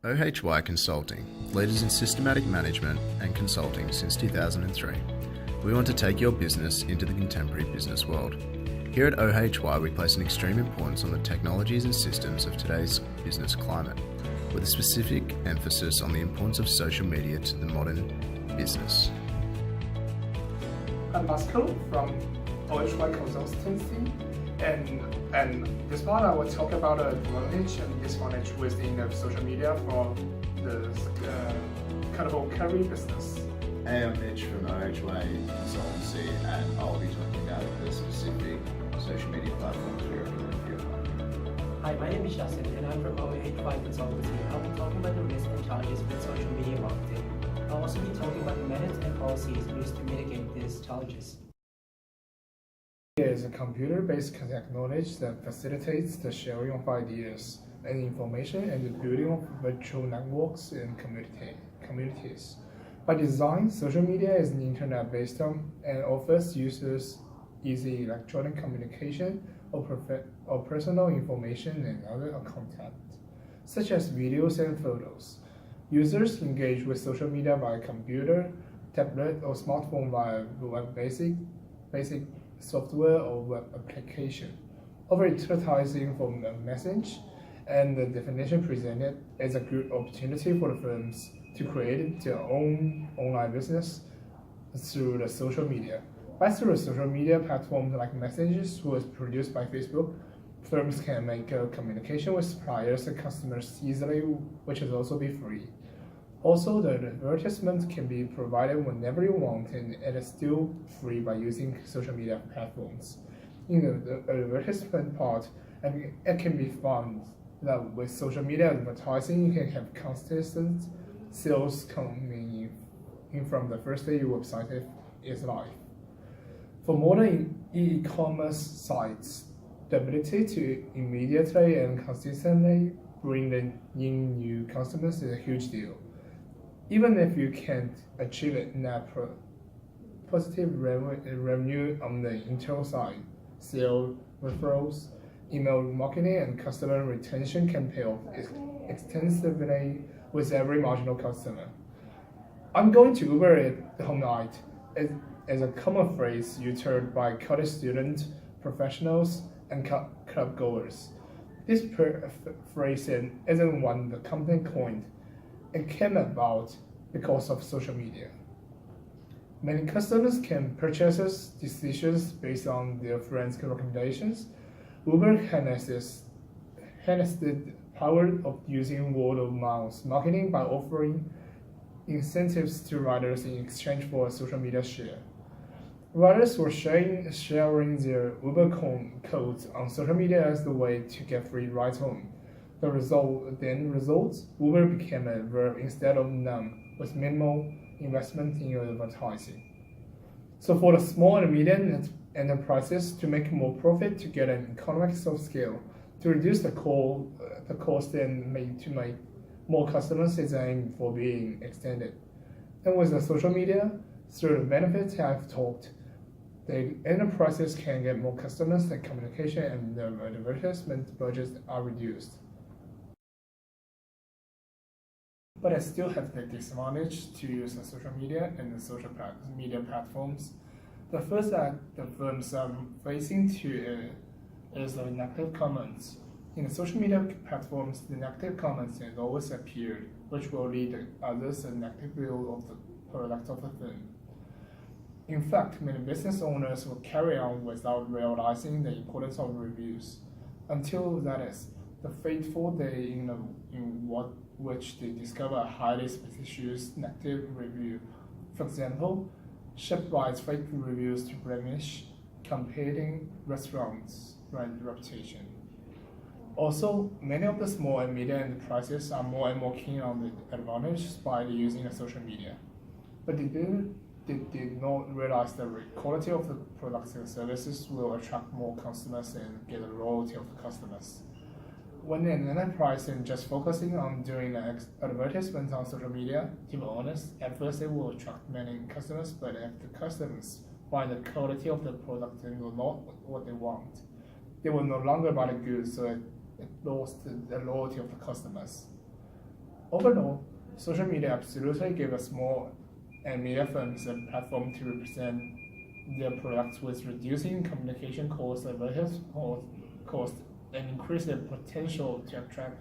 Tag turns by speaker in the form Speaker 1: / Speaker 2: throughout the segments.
Speaker 1: OHY Consulting, leaders in systematic management and consulting since 2003. We want to take your business into the contemporary business world. Here at OHY, we place an extreme importance on the technologies and systems of today's business climate, with a specific emphasis on the importance of social media to the modern business.
Speaker 2: I'm Mitchel from OHY Consultancy, and this part I will talk about the advantage and disadvantage within the social media for the Colourful Curry business.
Speaker 3: Hey, I'm Mitch from OHY Consultancy, and I'll be talking about the specific social media platforms we recommend for your company.
Speaker 4: Hi, my name is Justin, and I'm from OHY Consultancy. I'll be talking about the risks and challenges with social media marketing. I'll also be talking about the methods and policies used to mitigate these challenges.
Speaker 2: Media is a computer-based technology that facilitates the sharing of ideas and information and the building of virtual networks and communities. By design, social media is an internet-based and offers users easy electronic communication or personal information and other content, such as videos and photos. Users engage with social media via computer, tablet, or smartphone via web-basic software or web application. Over-advertising from a message and the definition presented is a good opportunity for the firms to create their own online business through the social media. Through social media platforms like Messages, was produced by Facebook, firms can make a communication with suppliers and customers easily, which is also be free. Also, the advertisement can be provided whenever you want, and it is still free by using social media platforms. In the advertisement part, it can be found that with social media advertising, you can have consistent sales coming in from the first day your website is live. For modern e-commerce sites, the ability to immediately and consistently bring in new customers is a huge deal. Even if you can't achieve a net positive revenue on the internal side, sales, referrals, email marketing, and customer retention can pay off extensively with every marginal customer. I'm going to Uber at the home night is a common phrase used by college students, professionals, and club goers. This phrase isn't one the company coined. It came about because of social media. Many customers can purchase decisions based on their friends' recommendations. Uber harnesses the power of using word-of-mouth marketing by offering incentives to riders in exchange for a social media share. Riders were sharing their Uber codes on social media as the way to get free rides home. The results, Uber became a verb instead of noun, with minimal investment in advertising. So for the small and medium enterprises to make more profit, to get an economics of scale, to reduce the cost and to make more customers is aimed for being extended. And with the social media, through the benefits I've talked, the enterprises can get more customers, the communication and the advertisement budgets are reduced. But I still have the disadvantage to use the social media and the social media platforms. The first that the firms are facing is the negative comments. In the social media platforms, the negative comments has always appeared, which will lead others a negative view of the product of the firm. In fact, many business owners will carry on without realizing the importance of reviews, until that is the fateful day in which they discover a highly suspicious negative review. For example, Shopify's fake reviews to blemish competing restaurants' reputation. Also, many of the small and medium enterprises are more and more keen on the advantage by using the social media, but they did not realize the quality of the products and services will attract more customers and get the loyalty of the customers. When an enterprise is just focusing on doing the advertisements on social media, to be honest, at first it will attract many customers, but if the customers find the quality of the product and not what they want, they will no longer buy the goods, so it lost the loyalty of the customers. Overall, social media absolutely give us small and media firms a platform to represent their products with reducing communication costs, advertising cost, and increase their potential to attract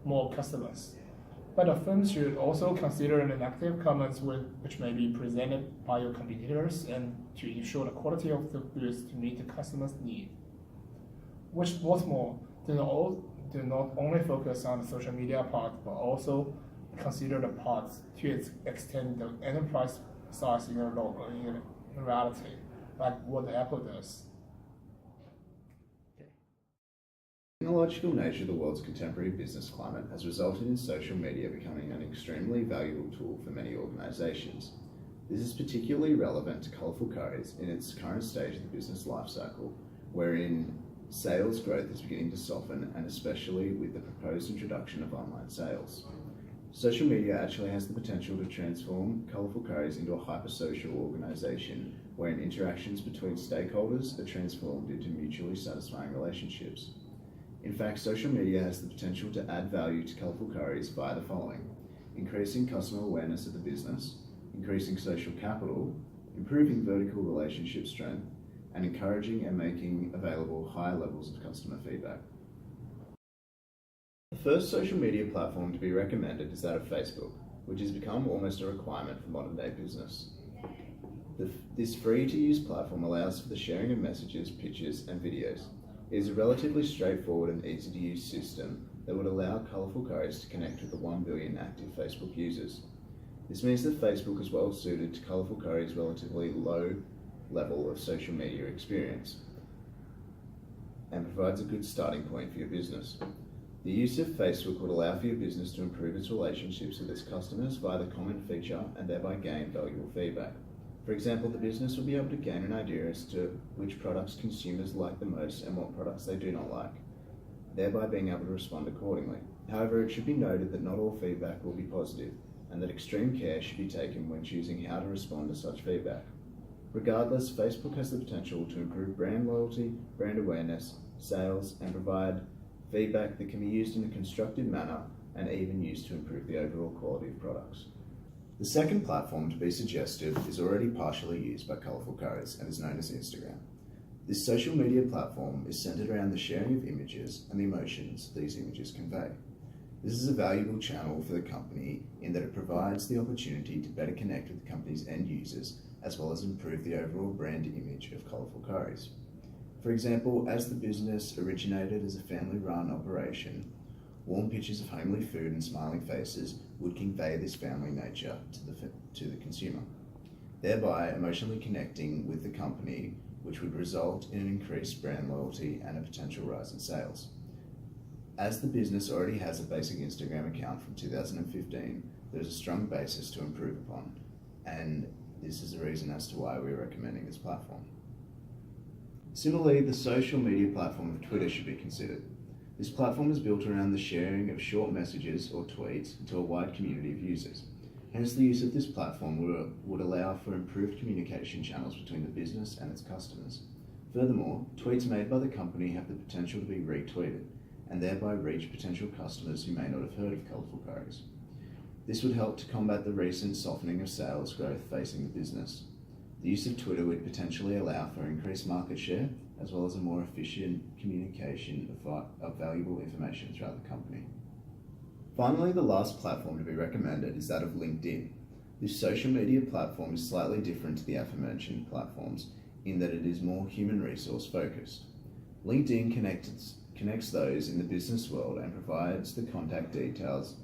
Speaker 2: more customers. But a firm should also consider the negative comments which may be presented by your competitors and to ensure the quality of the goods to meet the customer's need. What's more, do not only focus on the social media part, but also consider the parts to its extent the enterprise size in reality, like what Apple does.
Speaker 1: The technological nature of the world's contemporary business climate has resulted in social media becoming an extremely valuable tool for many organizations. This is particularly relevant to Colourful Curries in its current stage of the business lifecycle, wherein sales growth is beginning to soften, and especially with the proposed introduction of online sales. Social media actually has the potential to transform Colourful Curries into a hyper-social organization wherein interactions between stakeholders are transformed into mutually satisfying relationships. In fact, social media has the potential to add value to Colourful Curries via the following: increasing customer awareness of the business, increasing social capital, improving vertical relationship strength, and encouraging and making available high levels of customer feedback. The first social media platform to be recommended is that of Facebook, which has become almost a requirement for modern day business. This free-to-use platform allows for the sharing of messages, pictures, and videos. It is a relatively straightforward and easy-to-use system that would allow Colourful Curries to connect with the 1 billion active Facebook users. This means that Facebook is well suited to Colourful Curries' relatively low level of social media experience and provides a good starting point for your business. The use of Facebook would allow for your business to improve its relationships with its customers via the comment feature and thereby gain valuable feedback. For example, the business will be able to gain an idea as to which products consumers like the most and what products they do not like, thereby being able to respond accordingly. However, it should be noted that not all feedback will be positive, and that extreme care should be taken when choosing how to respond to such feedback. Regardless, Facebook has the potential to improve brand loyalty, brand awareness, sales, and provide feedback that can be used in a constructive manner and even used to improve the overall quality of products. The second platform to be suggested is already partially used by Colourful Curries and is known as Instagram. This social media platform is centered around the sharing of images and the emotions these images convey. This is a valuable channel for the company in that it provides the opportunity to better connect with the company's end users as well as improve the overall brand image of Colourful Curries. For example, as the business originated as a family-run operation, warm pictures of homely food and smiling faces would convey this family nature to the consumer, thereby emotionally connecting with the company, which would result in an increased brand loyalty and a potential rise in sales. As the business already has a basic Instagram account from 2015, there is a strong basis to improve upon, and this is the reason as to why we're recommending this platform. Similarly, the social media platform of Twitter should be considered. This platform is built around the sharing of short messages or tweets to a wide community of users. Hence, the use of this platform would allow for improved communication channels between the business and its customers. Furthermore, tweets made by the company have the potential to be retweeted and thereby reach potential customers who may not have heard of Colourful Curries. This would help to combat the recent softening of sales growth facing the business. The use of Twitter would potentially allow for increased market share as well as a more efficient communication of valuable information throughout the company. Finally, the last platform to be recommended is that of LinkedIn. This social media platform is slightly different to the aforementioned platforms in that it is more human resource focused. LinkedIn connects those in the business world and provides the contact details,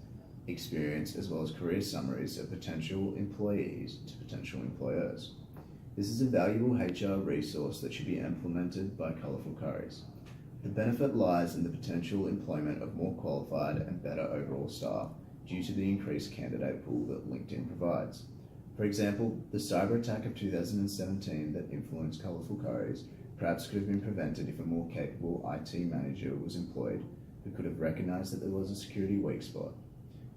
Speaker 1: experience, as well as career summaries of potential employees to potential employers. This is a valuable HR resource that should be implemented by Colourful Curries. The benefit lies in the potential employment of more qualified and better overall staff due to the increased candidate pool that LinkedIn provides. For example, the cyber attack of 2017 that influenced Colourful Curries perhaps could have been prevented if a more capable IT manager was employed who could have recognised that there was a security weak spot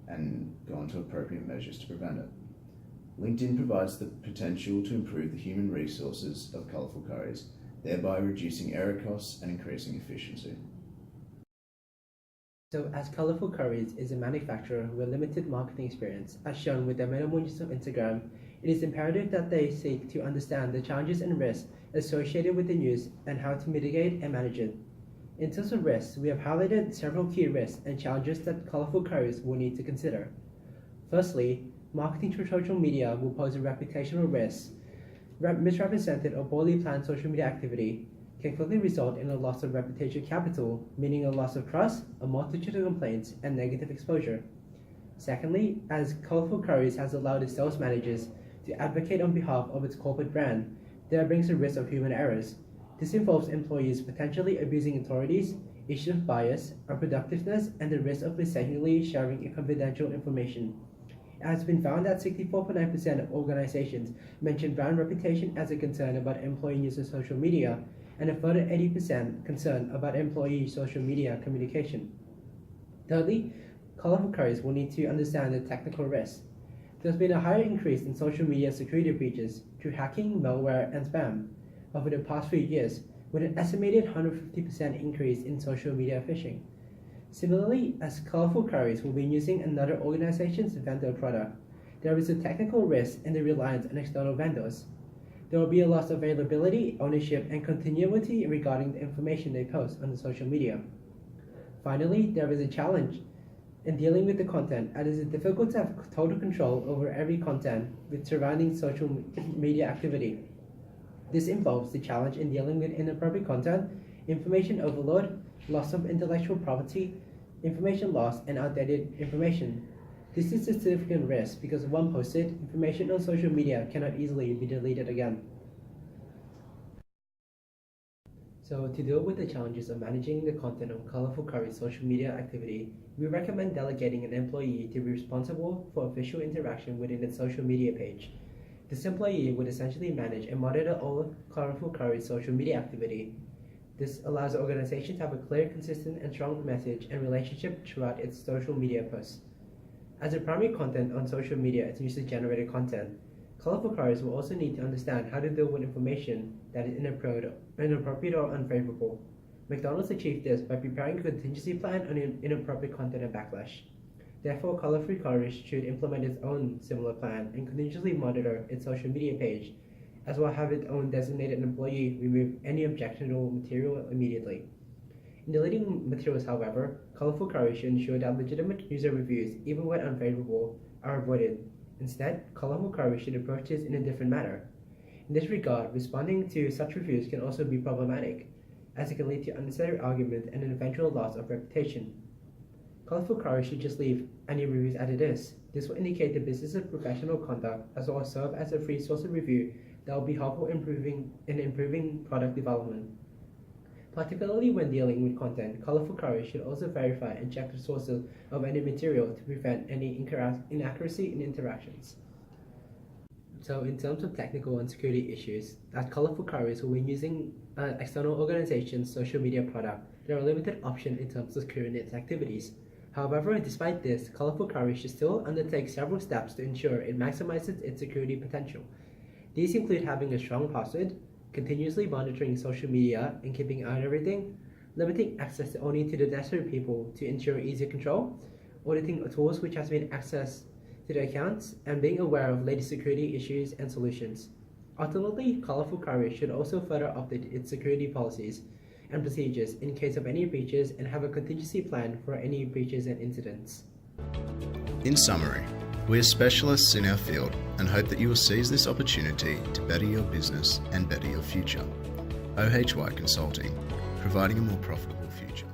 Speaker 1: and gone to appropriate measures to prevent it. LinkedIn provides the potential to improve the human resources of Colourful Curries, thereby reducing error costs and increasing efficiency.
Speaker 4: So, as Colourful Curries is a manufacturer with limited marketing experience, as shown with their minimal use of Instagram, it is imperative that they seek to understand the challenges and risks associated with the news and how to mitigate and manage it. In terms of risks, we have highlighted several key risks and challenges that Colourful Curries will need to consider. Firstly, marketing through social media will pose a reputational risk. Misrepresented or poorly planned social media activity can quickly result in a loss of reputation capital, meaning a loss of trust, a multitude of complaints, and negative exposure. Secondly, as Colourful Curries has allowed its sales managers to advocate on behalf of its corporate brand, there brings a risk of human errors. This involves employees potentially abusing authorities, issues of bias, unproductiveness, and the risk of mistakenly sharing confidential information. It has been found that 64.9% of organizations mention brand reputation as a concern about employee use of social media, and a further 80% concern about employee social media communication. Thirdly, Colourful Curries will need to understand the technical risks. There's been a higher increase in social media security breaches through hacking, malware, and spam over the past few years, with an estimated 150% increase in social media phishing. Similarly, as Colourful Curries will be using another organization's vendor product, there is a technical risk in the reliance on external vendors. There will be a loss of availability, ownership, and continuity regarding the information they post on the social media. Finally, there is a challenge in dealing with the content, as it is difficult to have total control over every content with surrounding social media activity. This involves the challenge in dealing with inappropriate content, information overload, loss of intellectual property, information loss, and outdated information. This is a significant risk because once posted, information on social media cannot easily be deleted again. So to deal with the challenges of managing the content of Colourful Curries' social media activity, we recommend delegating an employee to be responsible for official interaction within its social media page. This employee would essentially manage and monitor all Colourful Curries' social media activity. This allows the organization to have a clear, consistent, and strong message and relationship throughout its social media posts. As a primary content on social media is user-generated content, Colourful Curries will also need to understand how to deal with information that is inappropriate or unfavorable. McDonald's achieved this by preparing a contingency plan on inappropriate content and backlash. Therefore, Colourful Curries should implement its own similar plan and continuously monitor its social media page, as well as have its own designated employee remove any objectionable material immediately. In deleting materials, however, Colourful Curries should ensure that legitimate user reviews, even when unfavorable, are avoided. Instead, Colourful Curries should approach this in a different manner. In this regard, responding to such reviews can also be problematic, as it can lead to unnecessary argument and an eventual loss of reputation. Colourful Curries should just leave any reviews as it is. This will indicate the business's professional conduct, as well as serve as a free source of review that will be helpful in improving product development. Particularly when dealing with content, Colourful Curries should also verify and check the sources of any material to prevent any inaccuracy in interactions. So in terms of technical and security issues, at Colourful Curries will be using an external organization's social media product. There are limited options in terms of securing its activities. However, despite this, Colourful Curries should still undertake several steps to ensure it maximizes its security potential. These include having a strong password, continuously monitoring social media and keeping an eye on everything, limiting access only to the necessary people to ensure easier control, auditing tools which has been accessed to the accounts, and being aware of latest security issues and solutions. Ultimately, Colourful Curries should also further update its security policies and procedures in case of any breaches and have a contingency plan for any breaches and incidents.
Speaker 1: In summary, we are specialists in our field and hope that you will seize this opportunity to better your business and better your future. OHY Consulting, providing a more profitable future.